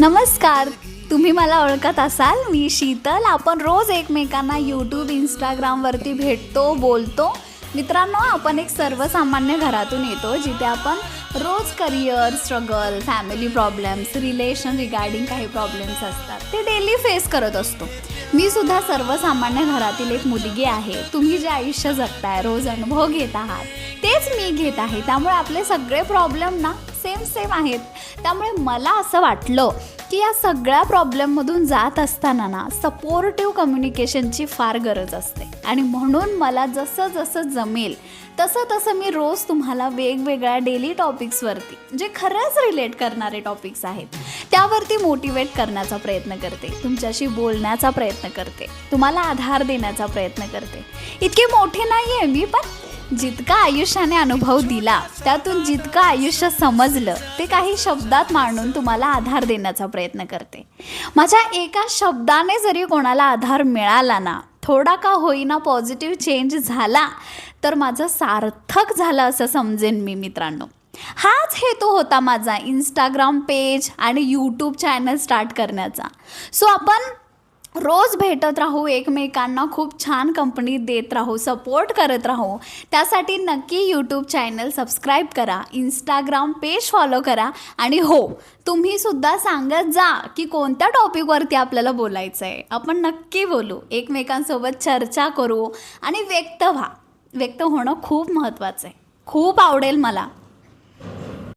नमस्कार. तुम्ही मला ओळखत असाल, मी शीतल. आपण रोज एकमेकांना यूट्यूब, इंस्टाग्रामवरती भेटतो, बोलतो. मित्रांनो, आपण एक सर्वसामान्य घरातून येतो, जिथे आपण रोज career struggle, family problems, relation regarding काही प्रॉब्लेम्स असतात, ते डेली फेस करत असतो. मी सुद्धा सर्वसामान्य घरातील एक मुलगी आहे. तुम्ही जे आयुष्य जगताय, रोज अनुभव घेत आहात, तेच मी घेत आहे. त्यामुळे आपले सगळे प्रॉब्लेम ना सेम आहेत. त्यामुळे मला असं वाटलं की या सगळ्या प्रॉब्लेममधून जात असताना ना सपोर्टिव्ह कम्युनिकेशनची फार गरज असते. आणि म्हणून मला जसं जमेल तसं मी रोज तुम्हाला वेगवेगळ्या डेली टॉपिक्सवरती, जे खरंच रिलेट करणारे टॉपिक्स आहेत, त्यावरती मोटिवेट करण्याचा प्रयत्न करते, तुमच्याशी बोलण्याचा प्रयत्न करते, तुम्हाला आधार देण्याचा प्रयत्न करते. इतकी मोठी नाही आहे मी, पण जितका आयुष्याने अनुभव दिला, त्यातून जितकं आयुष्य समजलं, ते काही शब्दात मांडून तुम्हाला आधार देण्याचा प्रयत्न करते. माझ्या एका शब्दाने जरी कोणाला आधार मिळाला ना, थोडा का होईना पॉझिटिव्ह चेंज झाला, तर माझं सार्थक झालं असं समजेन मी. मित्रांनो, हाच हेतू होता माझा इंस्टाग्राम पेज आणि यूट्यूब चॅनल स्टार्ट करण्याचा. सो आपण रोज भेटत राहू, एकमेकांना खूप छान कंपनी देत राहू, सपोर्ट करत राहू. त्यासाठी नक्की यूट्यूब चॅनल सबस्क्राईब करा, इंस्टाग्राम पेज फॉलो करा. आणि हो, तुम्हीसुद्धा सांगत जा की कोणत्या टॉपिकवरती आपल्याला बोलायचं आहे. आपण नक्की बोलू, एकमेकांसोबत चर्चा करू आणि व्यक्त होणं खूप महत्त्वाचं आहे. खूप आवडेल मला.